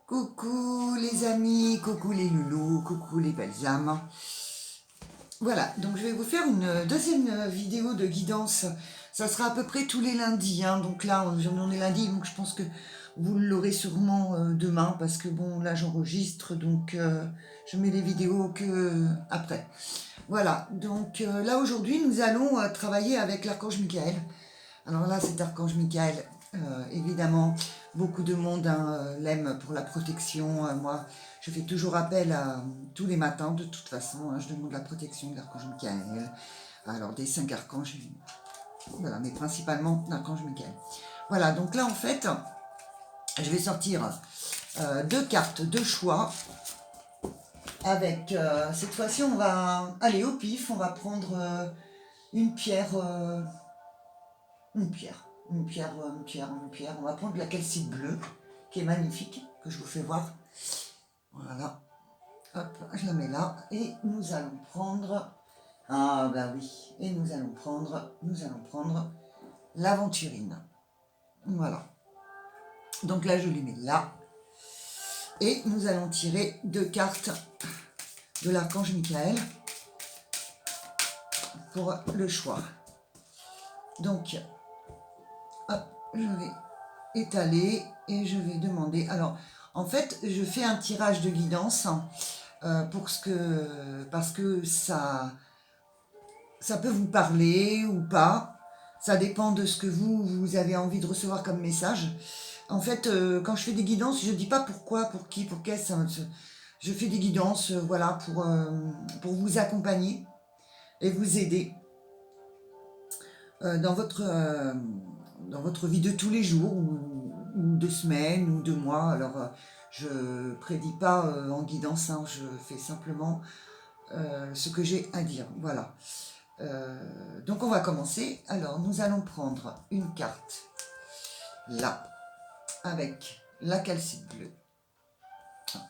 Coucou les amis, coucou les loulous, coucou les belles âmes. Voilà, donc je vais vous faire une deuxième vidéo de guidance. Ça sera à peu près tous les lundis, hein. Donc là, on est lundi, donc je pense que vous l'aurez sûrement demain, parce que bon, là j'enregistre, donc je mets les vidéos que après. Voilà, donc là aujourd'hui, nous allons travailler avec l'archange Michael. Alors là, cet archange Michael, évidemment, beaucoup de monde l'aime pour la protection. Moi, je fais toujours appel à tous les matins, de toute façon, hein, je demande la protection de l'archange Michael. Alors, des 5 archanges, voilà, mais principalement l'archange Michael. Voilà, donc là, en fait, je vais sortir 2 cartes de choix. Avec, cette fois-ci, on va aller au pif, on va prendre une pierre. Une pierre. On va prendre la calcite bleue, qui est magnifique, que je vous fais voir. Voilà. Hop, je la mets là. Et nous allons prendre... Ah bah oui. Et nous allons prendre l'aventurine. Voilà. Donc là, je les mets là. Et nous allons tirer 2 cartes de l'archange Michael pour le choix. Donc, hop, je vais étaler et je vais demander. Alors, en fait, je fais un tirage de guidance parce que ça peut vous parler ou pas. Ça dépend de ce que vous avez envie de recevoir comme message. En fait, quand je fais des guidances, je ne dis pas pourquoi, pour qui, pour qu'est-ce. Je fais des guidances, voilà, pour vous accompagner et vous aider dans votre vie de tous les jours, ou de semaines, ou de mois. Alors, je prédis pas en guidance, hein, je fais simplement ce que j'ai à dire. Voilà. Donc, on va commencer. Alors, nous allons prendre une carte, là, avec la calcite bleue.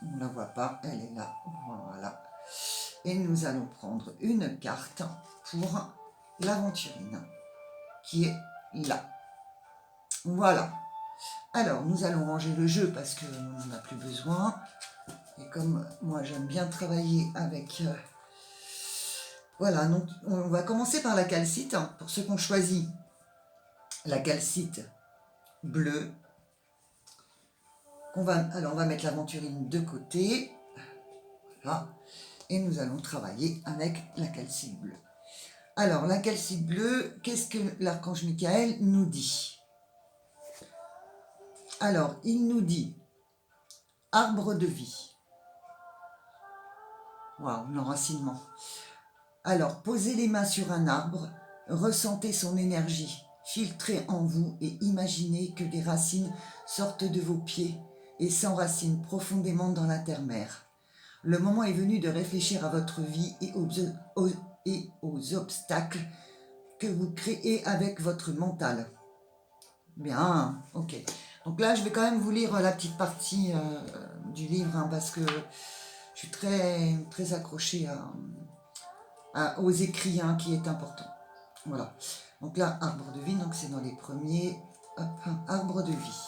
On ne la voit pas, elle est là. Voilà. Et nous allons prendre une carte pour l'aventurine, qui est là. Voilà. Alors, nous allons ranger le jeu parce qu'on n'en a plus besoin. Et comme moi, j'aime bien travailler avec... Voilà, donc on va commencer par la calcite. Pour ceux qui ont choisi la calcite bleue, alors on va mettre l'aventurine de côté. Voilà. Et nous allons travailler avec la calcite bleue. Alors, la calcite bleue, qu'est-ce que l'archange Michael nous dit? Alors, il nous dit arbre de vie. Waouh, l'enracinement. Alors, posez les mains sur un arbre, ressentez son énergie, filtrez en vous et imaginez que des racines sortent de vos pieds et s'enracinent profondément dans la terre-mère. Le moment est venu de réfléchir à votre vie et aux obstacles que vous créez avec votre mental. Bien, ok. Donc là, je vais quand même vous lire la petite partie du livre, hein, parce que je suis très, très accrochée aux écrits, hein, qui est important. Voilà. Donc là, arbre de vie, donc c'est dans les premiers. Hop, arbre de vie.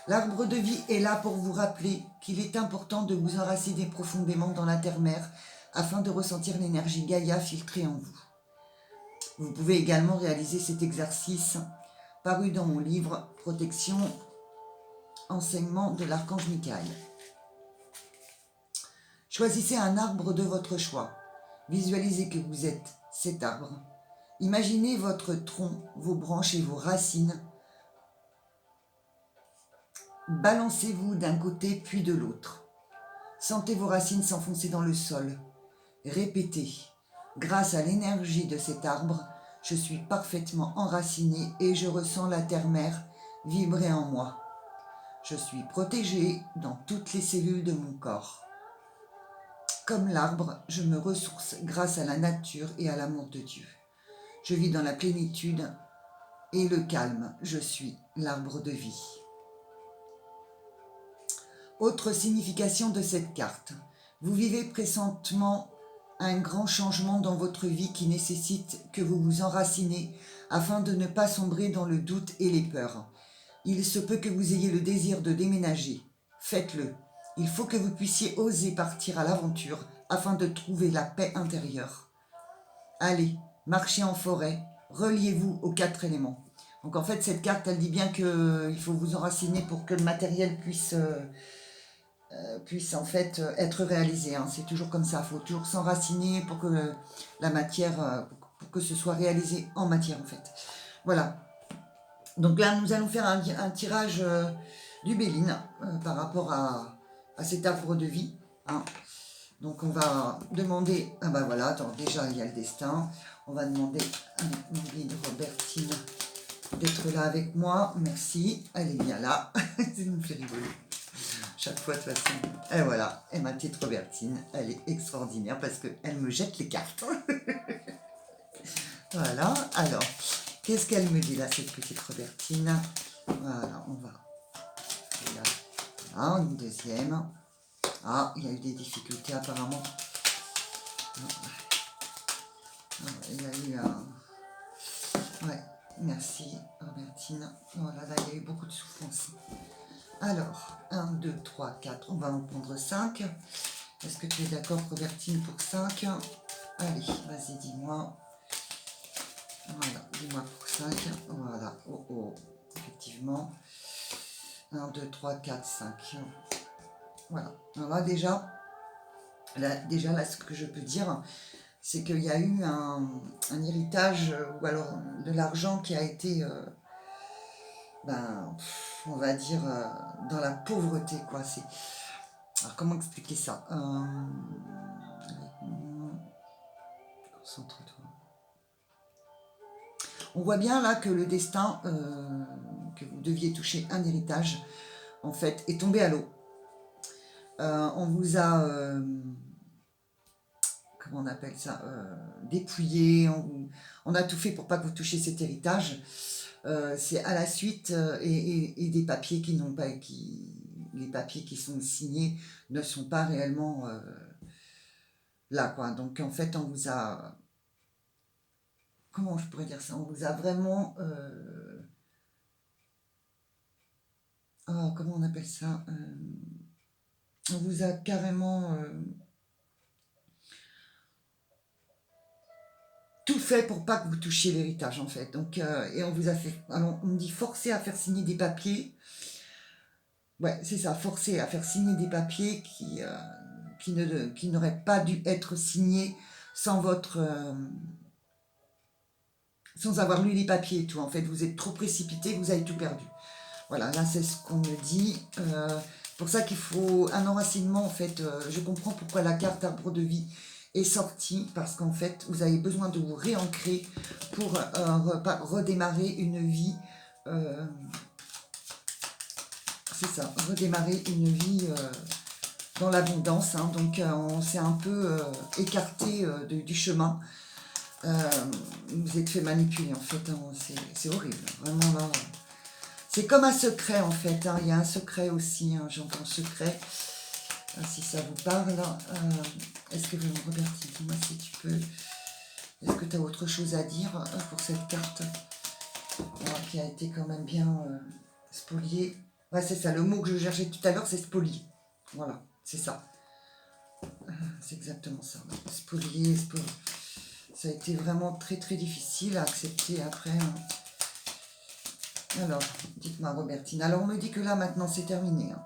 L'arbre de vie est là pour vous rappeler qu'il est important de vous enraciner profondément dans la terre-mère afin de ressentir l'énergie Gaïa filtrée en vous. Vous pouvez également réaliser cet exercice paru dans mon livre Protection, enseignement de l'archange Michael. Choisissez un arbre de votre choix. Visualisez que vous êtes cet arbre. Imaginez votre tronc, vos branches et vos racines. Balancez-vous d'un côté puis de l'autre. Sentez vos racines s'enfoncer dans le sol. Répétez. Grâce à l'énergie de cet arbre, je suis parfaitement enraciné et je ressens la terre-mère vibrer en moi. Je suis protégé dans toutes les cellules de mon corps. Comme l'arbre, je me ressource grâce à la nature et à l'amour de Dieu. Je vis dans la plénitude et le calme. Je suis l'arbre de vie. Autre signification de cette carte. Vous vivez présentement un grand changement dans votre vie qui nécessite que vous vous enracinez afin de ne pas sombrer dans le doute et les peurs. Il se peut que vous ayez le désir de déménager. Faites-le. Il faut que vous puissiez oser partir à l'aventure afin de trouver la paix intérieure. Allez, marchez en forêt, reliez-vous aux 4 éléments. Donc en fait, cette carte, elle dit bien qu'il faut vous enraciner pour que le matériel puisse en fait être réalisé. Hein. C'est toujours comme ça, il faut toujours s'enraciner pour que la matière, pour que ce soit réalisé en matière en fait. Voilà. Donc là, nous allons faire un tirage du Béline par rapport à cet arbre de vie. Hein. Donc on va demander, ah ben voilà, attends, déjà il y a le destin. On va demander à mon guide Robertine d'être là avec moi. Merci, elle est bien là. Ça me fait rigoler. Chaque fois de toute façon. Et voilà, et ma petite Robertine, elle est extraordinaire parce qu'elle me jette les cartes. Voilà, alors, qu'est-ce qu'elle me dit là, cette petite Robertine? Voilà, on va. Voilà, une deuxième. Ah, il y a eu des difficultés apparemment. Il y a eu un... Ouais, merci Robertine. Voilà, là, il y a eu beaucoup de souffrance. Alors, 1, 2, 3, 4, on va en prendre 5. Est-ce que tu es d'accord, Robertine, pour 5? Allez, vas-y, dis-moi. Voilà, dis-moi pour 5. Voilà, oh, oh, effectivement. 1, 2, 3, 4, 5. Voilà, alors là, déjà, là, ce que je peux dire, c'est qu'il y a eu un héritage, ou alors de l'argent qui a été... on va dire dans la pauvreté, quoi. Alors comment expliquer ça? Concentre-toi. On voit bien là que le destin, que vous deviez toucher un héritage, en fait, est tombé à l'eau. On vous a, comment on appelle ça, dépouillé, on a tout fait pour pas que vous touchiez cet héritage. C'est à la suite et des papiers qui n'ont pas, les papiers qui sont signés ne sont pas réellement là, quoi. Donc en fait, on vous a, comment je pourrais dire ça, on vous a vraiment, comment on appelle ça, on vous a carrément tout fait pour pas que vous touchiez l'héritage en fait. Donc et on vous a fait, alors on me dit forcer à faire signer des papiers. Ouais, c'est ça, forcer à faire signer des papiers qui n'auraient pas dû être signés sans sans avoir lu les papiers et tout. En fait, vous êtes trop précipité, vous avez tout perdu. Voilà, là c'est ce qu'on me dit. Pour ça qu'il faut un enracinement en fait. Je comprends pourquoi la carte arbre de vie est sortie, parce qu'en fait vous avez besoin de vous réancrer pour redémarrer une vie. C'est ça, redémarrer une vie dans l'abondance. Hein. Donc on s'est un peu écarté du chemin. Vous êtes fait manipuler en fait. Hein. C'est horrible, vraiment là. C'est comme un secret en fait. Hein. Il y a un secret aussi. Hein. J'entends secret. Si ça vous parle. Est-ce que Robertine, dis-moi si tu peux. Est-ce que tu as autre chose à dire pour cette carte qui a été quand même bien spoliée? Ouais, c'est ça, le mot que je cherchais tout à l'heure, c'est spolier. Voilà, c'est ça. C'est exactement ça. Spolier, ça a été vraiment très très difficile à accepter après. Hein. Alors, dites-moi Robertine. Alors, on me dit que là, maintenant, c'est terminé. Hein.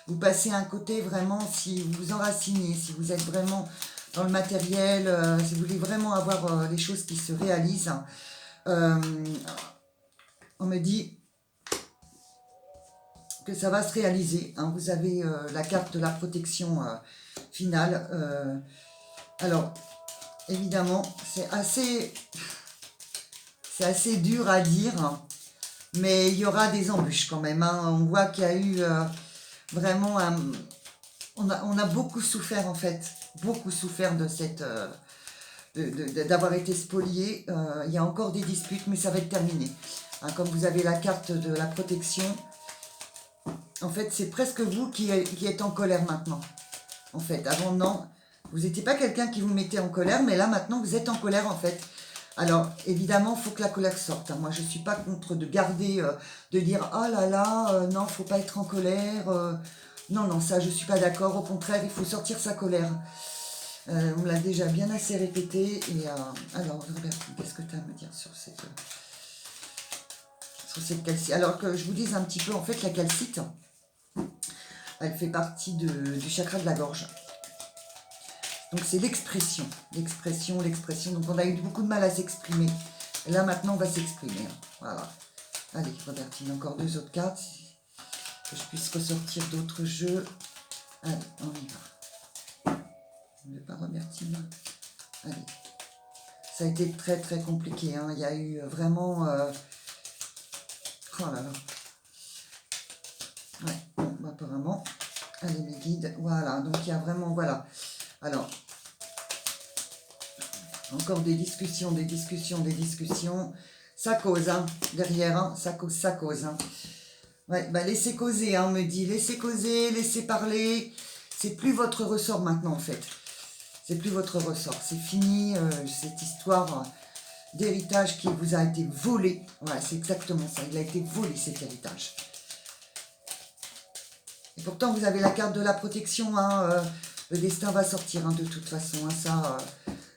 Vous passez un côté vraiment, si vous vous enracinez, si vous êtes vraiment dans le matériel, si vous voulez vraiment avoir les choses qui se réalisent. On me dit que ça va se réaliser. Hein. Vous avez la carte de la protection finale. Alors, évidemment, c'est assez dur à dire, hein, mais il y aura des embûches quand même. Hein. On voit qu'il y a eu vraiment on a beaucoup souffert en fait, beaucoup souffert de cette d'avoir été spolié. Il y a encore des disputes, mais ça va être terminé. Hein, comme vous avez la carte de la protection, en fait, c'est presque vous qui êtes en colère maintenant. En fait, avant, non, vous n'étiez pas quelqu'un qui vous mettait en colère, mais là, maintenant, vous êtes en colère, en fait. Alors, évidemment, il faut que la colère sorte. Hein. Moi, je ne suis pas contre de garder, de dire « Oh là là, non, il ne faut pas être en colère. Non, non, ça, je suis pas d'accord. Au contraire, il faut sortir sa colère. On l'a déjà bien assez répété. Et alors, Robert, qu'est-ce que tu as à me dire sur cette calcite? Alors que je vous dise un petit peu, en fait, la calcite, elle fait partie du chakra de la gorge. Donc, c'est l'expression. L'expression, l'expression. Donc, on a eu beaucoup de mal à s'exprimer. Et là, maintenant, on va s'exprimer. Voilà. Allez, Robert, il y a encore 2 autres cartes. Que je puisse ressortir d'autres jeux. Allez, on y va. On ne veut pas Robertine. Allez. Ça a été très très compliqué. Hein. Il y a eu vraiment... Oh là là. Ouais, bon, apparemment. Allez, mes guides. Voilà, donc il y a vraiment... Voilà. Alors, encore des discussions, des discussions, des discussions. Ça cause, hein, derrière. Hein. Ça cause, ça cause. Hein. Ouais, bah laissez causer, hein, on me dit. Laissez causer, laissez parler. C'est plus votre ressort maintenant, en fait. C'est plus votre ressort. C'est fini, cette histoire d'héritage qui vous a été volé. Voilà, c'est exactement ça. Il a été volé, cet héritage. Et pourtant, vous avez la carte de la protection. Hein, le destin va sortir, hein, de toute façon. Hein, ça,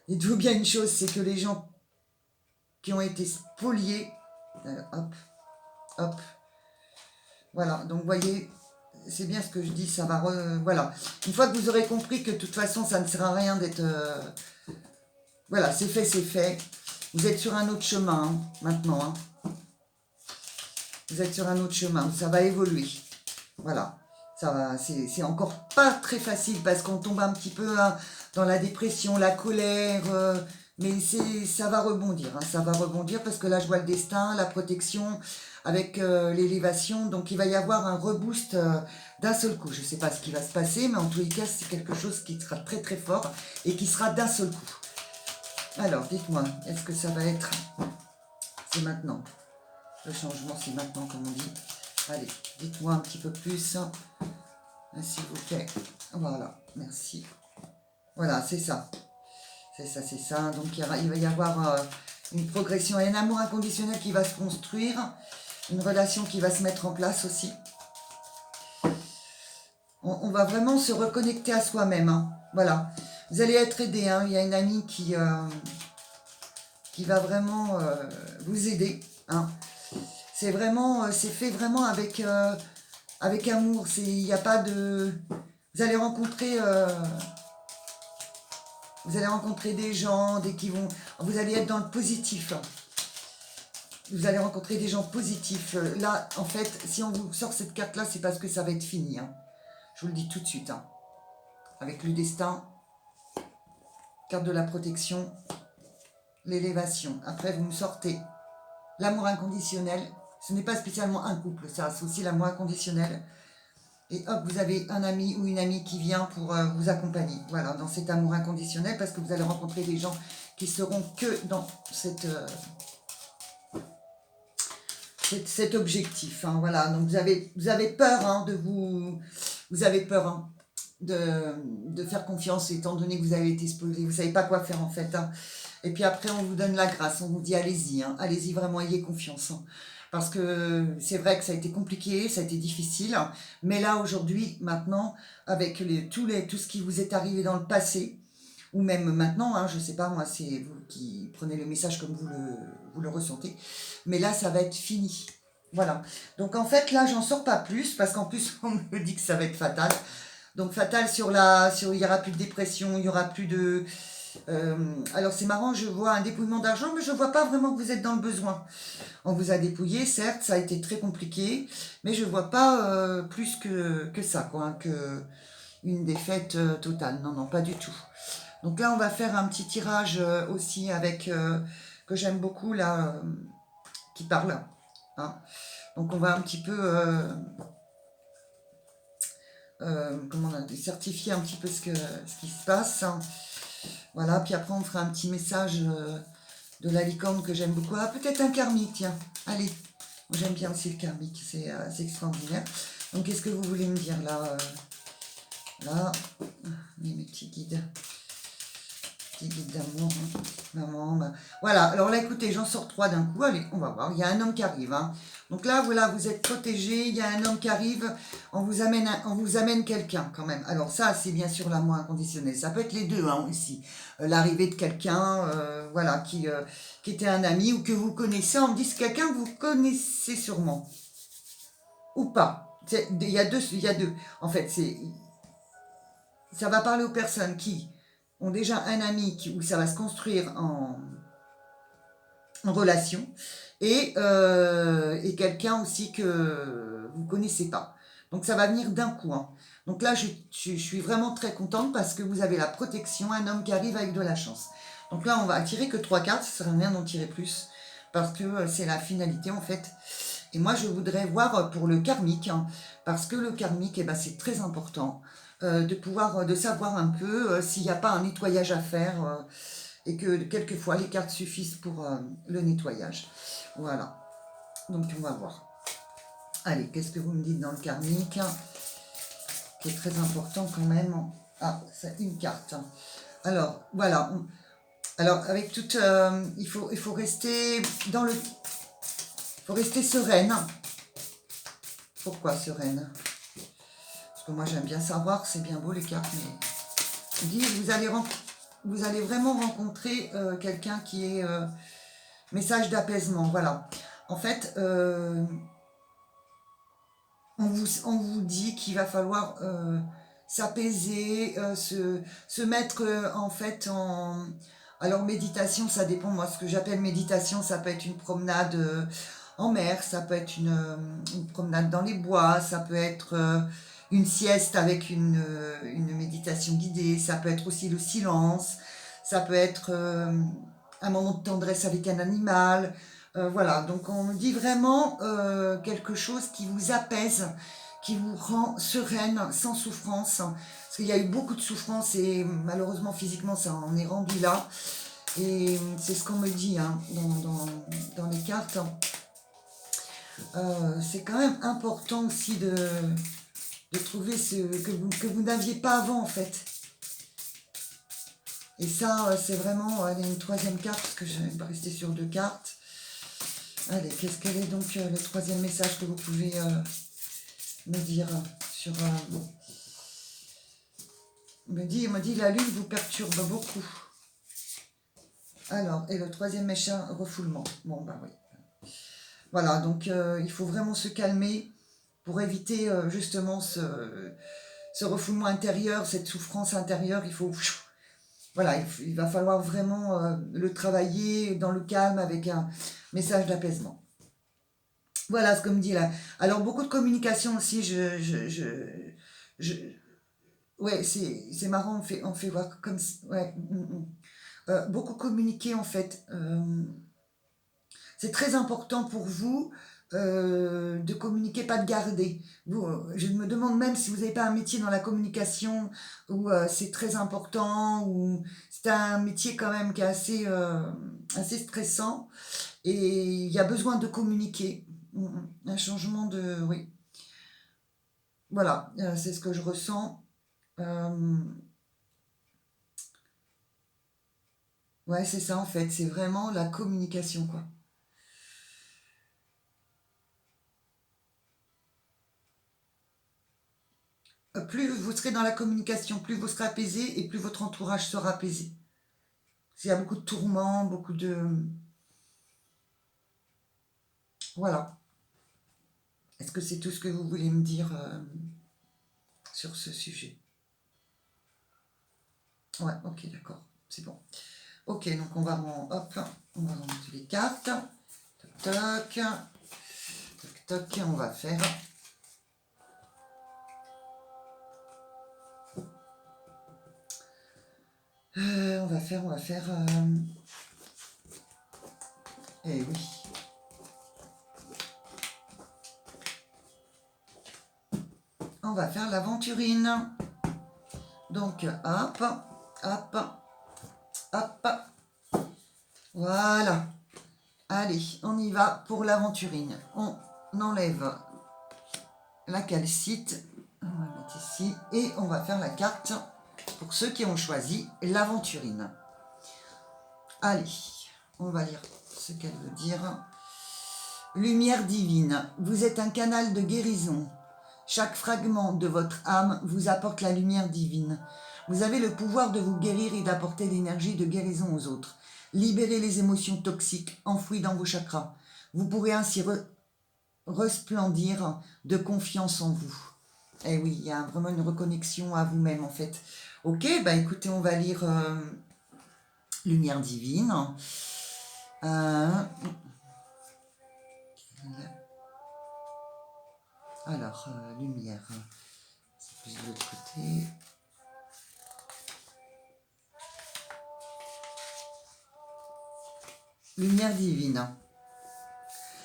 dites-vous bien une chose, c'est que les gens qui ont été spoliés... hop, hop. Voilà, donc vous voyez... C'est bien ce que je dis, ça va... voilà. Une fois que vous aurez compris que de toute façon, ça ne sert à rien d'être... voilà, c'est fait, c'est fait. Vous êtes sur un autre chemin, hein, maintenant. Hein. Vous êtes sur un autre chemin, ça va évoluer. Voilà. Ça va, c'est encore pas très facile parce qu'on tombe un petit peu hein, dans la dépression, la colère... mais ça va rebondir, hein, ça va rebondir parce que là, je vois le destin, la protection... avec l'élévation, donc il va y avoir un reboost d'un seul coup. Je ne sais pas ce qui va se passer, mais en tous les cas, c'est quelque chose qui sera très très fort et qui sera d'un seul coup. Alors, dites-moi, est-ce que ça va être... C'est maintenant. Le changement, c'est maintenant, comme on dit. Allez, dites-moi un petit peu plus, s'il vous plaît. Voilà, merci. Voilà, c'est ça. C'est ça, c'est ça. Donc, il va y avoir une progression et un amour inconditionnel qui va se construire. Une relation qui va se mettre en place aussi. On va vraiment se reconnecter à soi-même. Hein. Voilà. Vous allez être aidé. Hein. Il y a une amie qui va vraiment vous aider. Hein. C'est vraiment, c'est fait vraiment avec amour. Il n'y a pas de... Vous allez rencontrer des gens, vous allez être dans le positif. Vous allez rencontrer des gens positifs. Là, en fait, si on vous sort cette carte-là, c'est parce que ça va être fini. Hein. Je vous le dis tout de suite. Hein. Avec le destin, carte de la protection, l'élévation. Après, vous me sortez l'amour inconditionnel. Ce n'est pas spécialement un couple, ça, c'est aussi l'amour inconditionnel. Et hop, vous avez un ami ou une amie qui vient pour vous accompagner. Voilà, dans cet amour inconditionnel, parce que vous allez rencontrer des gens qui seront que dans cet objectif. Hein, voilà, donc vous avez peur hein, vous avez peur hein, de faire confiance étant donné que vous avez été spoilé, vous ne savez pas quoi faire en fait. Hein. Et puis après, on vous donne la grâce, on vous dit allez-y, hein, allez-y vraiment, ayez confiance. Hein. Parce que c'est vrai que ça a été compliqué, ça a été difficile, hein, mais là aujourd'hui, maintenant, avec tout ce qui vous est arrivé dans le passé, ou même maintenant, hein, je ne sais pas, moi c'est vous qui prenez le message comme vous le ressentez, mais là ça va être fini. Voilà. Donc en fait là j'en sors pas plus, parce qu'en plus on me dit que ça va être fatal. Donc fatal il n'y aura plus de dépression, il n'y aura plus de... alors c'est marrant, je vois un dépouillement d'argent, mais je ne vois pas vraiment que vous êtes dans le besoin. On vous a dépouillé, certes, ça a été très compliqué, mais je ne vois pas plus que ça, quoi, hein, que une défaite totale. Non, non, pas du tout. Donc là, on va faire un petit tirage aussi avec, que j'aime beaucoup, là, qui parle. Hein. Donc on va un petit peu, comment on a certifier un petit peu ce qui se passe. Hein. Voilà, puis après on fera un petit message de la licorne que j'aime beaucoup. Ah, peut-être un karmique, tiens. Allez, j'aime bien aussi le karmique, c'est extraordinaire. Donc qu'est-ce que vous voulez me dire là là, mes petits guides. Petit guide d'amour, hein. Maman, bah, voilà, alors là, écoutez, j'en sors 3 d'un coup. Allez, on va voir. Il y a un homme qui arrive, hein. Donc là, voilà, vous êtes protégé. Il y a un homme qui arrive. On vous amène quelqu'un quand même. Alors ça, c'est bien sûr l'amour inconditionnel. Ça peut être les deux, hein, aussi. L'arrivée de quelqu'un, voilà, qui était un ami ou que vous connaissez. On me dit c'est quelqu'un que vous connaissez sûrement. Ou pas. Il y a deux. En fait, ça va parler aux personnes qui ont déjà un ami où ça va se construire en relation et quelqu'un aussi que vous ne connaissez pas. Donc ça va venir d'un coup, hein. Donc là, je suis vraiment très contente parce que vous avez la protection, un homme qui arrive avec de la chance. Donc là, on va tirer que 3 cartes, ça sert à rien d'en tirer plus parce que c'est la finalité en fait. Et moi, je voudrais voir pour le karmique, hein, parce que le karmique, eh ben, c'est très important de savoir un peu s'il n'y a pas un nettoyage à faire et que quelquefois les cartes suffisent pour le nettoyage. Voilà, donc on va voir. Allez, qu'est-ce que vous me dites dans le karmique, qui est très important quand même. Ah, c'est une carte. Alors, voilà. Alors, avec toute... il faut rester dans le... Il faut rester sereine. Pourquoi sereine? Parce que moi, j'aime bien savoir, c'est bien beau les cartes, mais... On dit, vous allez vraiment rencontrer quelqu'un qui est... message d'apaisement, voilà. En fait, on vous dit qu'il va falloir s'apaiser, se mettre en fait en... Alors méditation, ça dépend, moi ce que j'appelle méditation, ça peut être une promenade en mer, ça peut être une promenade dans les bois, ça peut être une sieste avec une méditation guidée, ça peut être aussi le silence, ça peut être un moment de tendresse avec un animal. Voilà, donc on dit vraiment quelque chose qui vous apaise, qui vous rend sereine, sans souffrance. Parce qu'il y a eu beaucoup de souffrance et malheureusement physiquement ça en est rendu là. Et c'est ce qu'on me dit hein, dans les cartes. C'est quand même important aussi de trouver ce que vous n'aviez pas avant en fait. Et ça, c'est vraiment allez, une troisième carte, parce que je vais pas rester sur 2 cartes. Allez, qu'est-ce qu'elle est donc le troisième message que vous pouvez me dire sur... il me dit la lune vous perturbe beaucoup. Alors, et le troisième méchant, refoulement. Bon, bah oui. Voilà, donc il faut vraiment se calmer pour éviter justement ce refoulement intérieur, cette souffrance intérieure. Il faut... Voilà, il va falloir vraiment le travailler dans le calme avec un message d'apaisement. Voilà ce que me dit là. Alors, beaucoup de communication aussi, ouais, c'est marrant, on fait voir comme... Ouais, beaucoup communiquer en fait. C'est très important pour vous de communiquer, pas de garder. Je me demande même si vous n'avez pas un métier dans la communication où c'est très important, ou c'est un métier quand même qui est assez stressant et il y a besoin de communiquer. Un changement de... Oui. Voilà, c'est ce que je ressens. Ouais, c'est ça en fait, c'est vraiment la communication, quoi. Plus vous serez dans la communication, plus vous serez apaisé et plus votre entourage sera apaisé. S'il y a beaucoup de tourments, beaucoup de... Voilà. Est-ce que c'est tout ce que vous voulez me dire sur ce sujet? Ouais, ok, d'accord, c'est bon. Ok, donc on va remonter les cartes. Toc, toc. Toc, toc, on va faire... on va faire... Eh oui. On va faire l'aventurine. Donc, hop, hop, hop. Voilà. Allez, on y va pour l'aventurine. On enlève la calcite. On va mettre ici. Et on va faire la carte pour ceux qui ont choisi l'aventurine. Allez, on va lire ce qu'elle veut dire. Lumière divine, vous êtes un canal de guérison. Chaque fragment de votre âme vous apporte la lumière divine. Vous avez le pouvoir de vous guérir et d'apporter l'énergie de guérison aux autres. Libérez les émotions toxiques enfouies dans vos chakras. Vous pourrez ainsi resplendir de confiance en vous. Eh oui, il y a vraiment une reconnexion à vous-même en fait. Ok, bah écoutez, on va lire Lumière divine. Alors, lumière, c'est plus de l'autre côté. Lumière divine.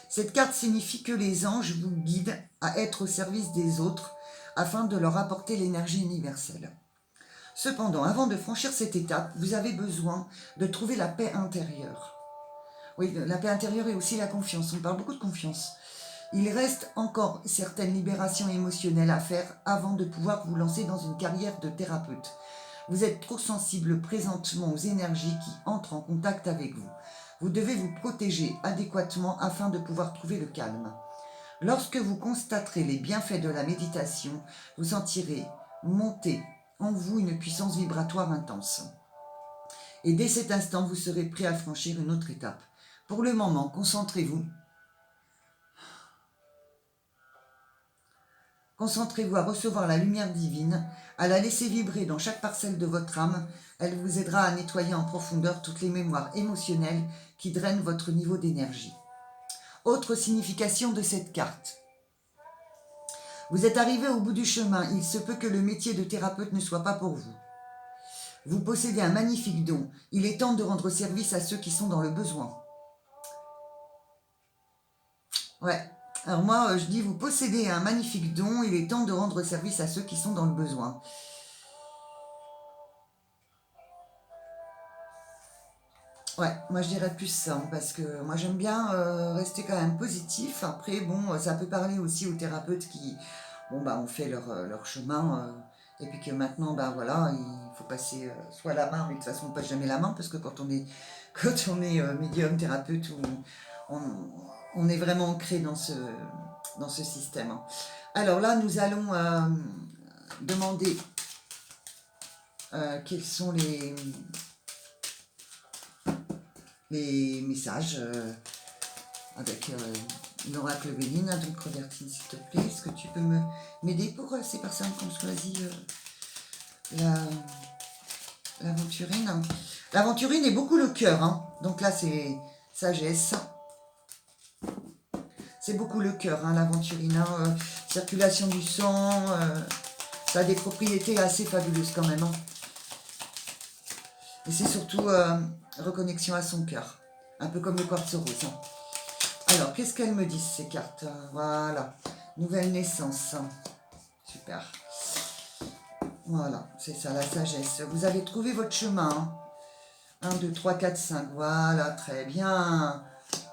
Cette carte signifie que les anges vous guident à être au service des autres afin de leur apporter l'énergie universelle. Cependant, avant de franchir cette étape, vous avez besoin de trouver la paix intérieure. Oui, la paix intérieure et aussi la confiance. On parle beaucoup de confiance. Il reste encore certaines libérations émotionnelles à faire avant de pouvoir vous lancer dans une carrière de thérapeute. Vous êtes trop sensible présentement aux énergies qui entrent en contact avec vous. Vous devez vous protéger adéquatement afin de pouvoir trouver le calme. Lorsque vous constaterez les bienfaits de la méditation, vous sentirez monter en vous une puissance vibratoire intense. Et dès cet instant, vous serez prêt à franchir une autre étape. Pour le moment, concentrez-vous. Concentrez-vous à recevoir la lumière divine, à la laisser vibrer dans chaque parcelle de votre âme. Elle vous aidera à nettoyer en profondeur toutes les mémoires émotionnelles qui drainent votre niveau d'énergie. Autre signification de cette carte. Vous êtes arrivé au bout du chemin, il se peut que le métier de thérapeute ne soit pas pour vous. Vous possédez un magnifique don, il est temps de rendre service à ceux qui sont dans le besoin. Ouais, alors moi je dis vous possédez un magnifique don, il est temps de rendre service à ceux qui sont dans le besoin. Ouais, moi je dirais plus ça, parce que moi j'aime bien rester quand même positif. Après, bon, ça peut parler aussi aux thérapeutes qui, bon, bah, ont fait leur chemin, et puis que maintenant, bah voilà, il faut passer soit la main, mais de toute façon on passe jamais la main, parce que quand on est, quand on est médium, thérapeute, on, on est vraiment ancré dans ce système. Hein. Alors là, nous allons demander quels sont les messages avec l'oracle Béline. Donc Robertine, s'il te plaît, est-ce que tu peux m'aider pour ces personnes qui ont choisi l'aventurine? L'aventurine est beaucoup le cœur, hein. Donc là c'est sagesse. C'est beaucoup le cœur, hein, l'aventurine. Hein, circulation du sang, ça a des propriétés assez fabuleuses quand même. Hein. Et c'est surtout reconnexion à son cœur. Un peu comme le quartz rose. Hein. Alors, qu'est-ce qu'elles me disent ces cartes? Voilà. Nouvelle naissance. Super. Voilà, c'est ça, la sagesse. Vous avez trouvé votre chemin. 1, 2, 3, 4, 5. Voilà, très bien.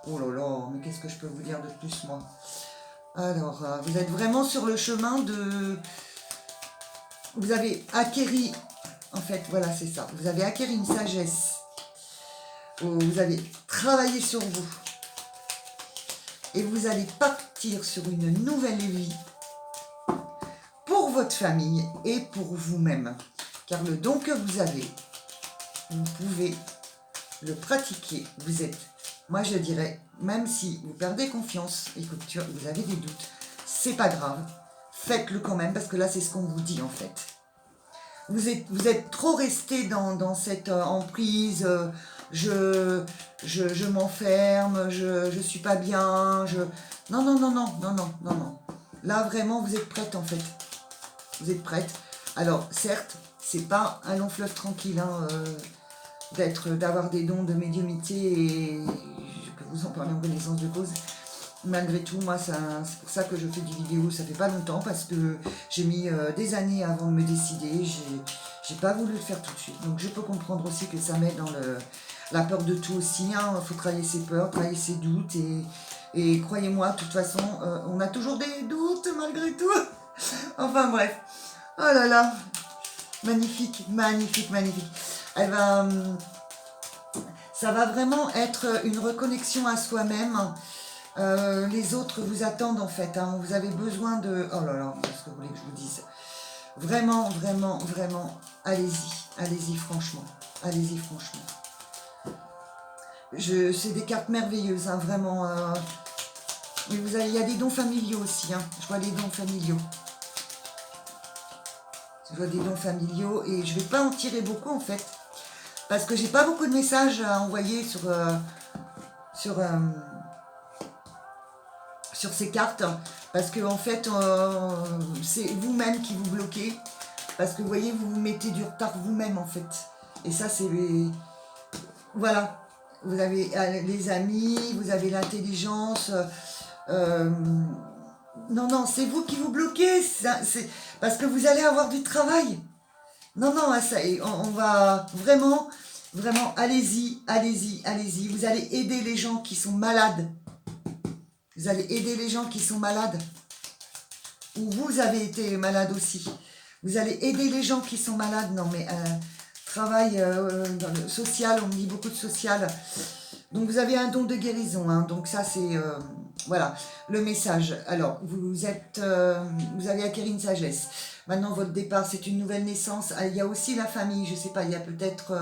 Oh là là, mais qu'est-ce que je peux vous dire de plus, moi? Alors, vous êtes vraiment sur le chemin de... Vous avez acquéri... En fait, voilà, c'est ça. Vous avez acquéri une sagesse. Vous avez travaillé sur vous. Et vous allez partir sur une nouvelle vie pour votre famille et pour vous-même. Car le don que vous avez, vous pouvez le pratiquer. Vous êtes, moi je dirais, même si vous perdez confiance et que vous avez des doutes, c'est pas grave. Faites-le quand même, parce que là c'est ce qu'on vous dit en fait. Vous êtes trop resté dans cette emprise, je m'enferme, je suis pas bien, Non, non, non, non, non, non, non, non. Là, vraiment, vous êtes prête, en fait. Vous êtes prête. Alors, certes, c'est pas un long fleuve tranquille, hein, d'avoir des dons de médiumnité, et je peux vous en parler en connaissance de cause. Malgré tout, moi, c'est pour ça que je fais des vidéos. Ça fait pas longtemps, parce que j'ai mis des années avant de me décider. J'ai pas voulu le faire tout de suite. Donc, je peux comprendre aussi que ça met dans la peur de tout aussi. Il faut travailler ses peurs, travailler ses doutes. Et croyez-moi, de toute façon, on a toujours des doutes malgré tout. Enfin, bref. Oh là là. Magnifique, magnifique, magnifique. Elle va... Ça va vraiment être une reconnexion à soi-même. Les autres vous attendent en fait. Hein. Vous avez besoin de... Oh là là, qu'est-ce que vous voulez que je vous dise? Vraiment, vraiment, vraiment, allez-y. Allez-y franchement. Allez-y franchement. C'est des cartes merveilleuses, hein, vraiment. Mais il y a des dons familiaux aussi. Hein. Je vois les dons familiaux. Je vois des dons familiaux et je ne vais pas en tirer beaucoup en fait. Parce que j'ai pas beaucoup de messages à envoyer sur ces cartes. Parce que en fait, c'est vous-même qui vous bloquez. Parce que vous voyez, vous vous mettez du retard vous-même en fait. Et ça, c'est... Voilà. Vous avez les amis, vous avez l'intelligence. Non, non, c'est vous qui vous bloquez. Parce que vous allez avoir du travail. Non, non, ça, on va vraiment, vraiment, allez-y, allez-y, allez-y. Vous allez aider les gens qui sont malades. Vous allez aider les gens qui sont malades. Ou vous avez été malade aussi. Vous allez aider les gens qui sont malades. Non, mais travail dans le social, on me dit beaucoup de social. Donc vous avez un don de guérison. Hein, donc ça, c'est... voilà, le message. Alors, vous avez acquis une sagesse. Maintenant, votre départ, c'est une nouvelle naissance. Il y a aussi la famille, je ne sais pas, il y a peut-être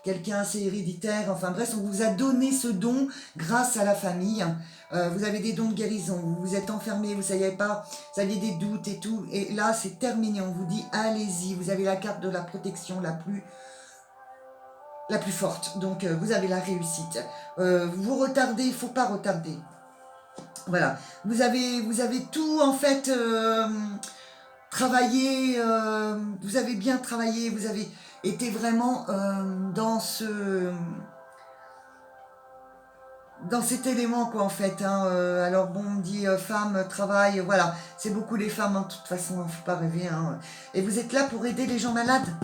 quelqu'un, c'est héréditaire. Enfin bref, on vous a donné ce don grâce à la famille. Vous avez des dons de guérison, vous vous êtes enfermé, vous ne saviez pas, vous aviez des doutes et tout. Et là, c'est terminé, on vous dit, allez-y, vous avez la carte de la protection la plus forte. Donc, vous avez la réussite. Vous retardez, il ne faut pas retarder. Voilà, vous avez tout en fait travaillé, vous avez bien travaillé, vous avez été vraiment dans cet élément quoi en fait. Hein, alors bon, on dit femme, travail, voilà, c'est beaucoup les femmes, hein, de toute façon, il ne faut pas rêver. Hein. Et vous êtes là pour aider les gens malades.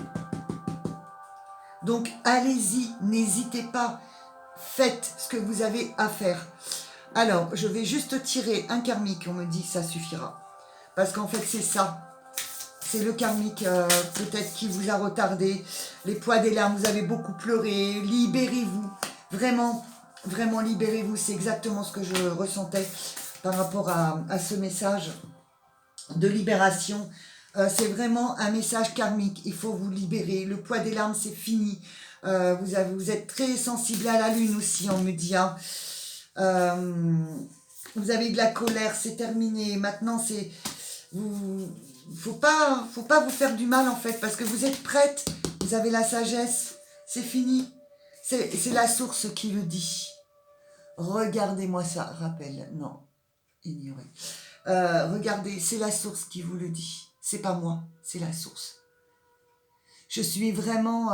Donc allez-y, n'hésitez pas, faites ce que vous avez à faire. Alors, je vais juste tirer un karmique, on me dit ça suffira. Parce qu'en fait, c'est ça. C'est le karmique, peut-être, qui vous a retardé. Les poids des larmes, vous avez beaucoup pleuré. Libérez-vous. Vraiment, vraiment, libérez-vous. C'est exactement ce que je ressentais par rapport à ce message de libération. C'est vraiment un message karmique. Il faut vous libérer. Le poids des larmes, c'est fini. Vous êtes très sensible à la lune aussi, on me dit. Hein. Vous avez de la colère, c'est terminé. Maintenant, c'est... Faut pas vous faire du mal, en fait, parce que vous êtes prête. Vous avez la sagesse. C'est fini. C'est la source qui le dit. Regardez-moi ça. Rappel. Non. Ignorez. Regardez, c'est la source qui vous le dit. C'est pas moi, c'est la source. Je suis vraiment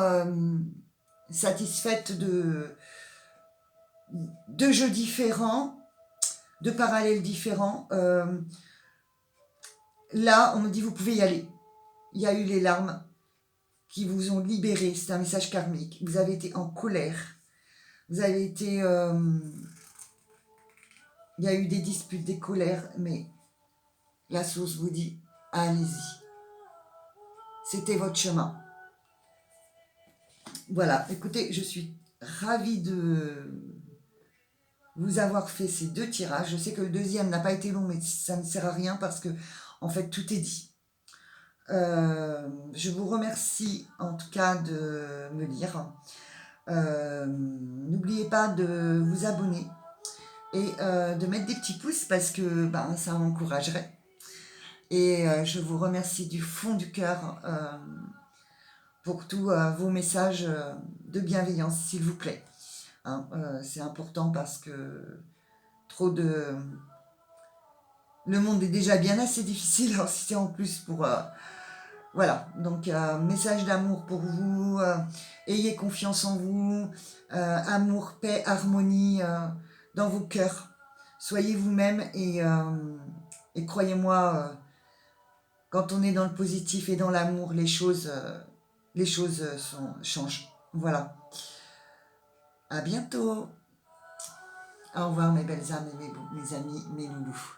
satisfaite de jeux différents, de parallèles différents. Là, on me dit, vous pouvez y aller. Il y a eu les larmes qui vous ont libéré. C'est un message karmique. Vous avez été en colère. Vous avez été... il y a eu des disputes, des colères, mais la source vous dit, allez-y. C'était votre chemin. Voilà, écoutez, je suis ravie de vous avoir fait ces 2 tirages. Je sais que le deuxième n'a pas été long, mais ça ne sert à rien parce que, en fait, tout est dit. Je vous remercie en tout cas de me lire. N'oubliez pas de vous abonner et de mettre des petits pouces parce que ça m'encouragerait. Et je vous remercie du fond du cœur pour tous vos messages de bienveillance, s'il vous plaît. Hein, c'est important parce que le monde est déjà bien assez difficile, alors si c'est en plus pour... voilà, donc message d'amour pour vous, ayez confiance en vous, amour, paix, harmonie dans vos cœurs. Soyez vous-même et croyez-moi, quand on est dans le positif et dans l'amour, les choses changent. Voilà. À bientôt. Au revoir mes belles âmes et mes amis, mes loulous.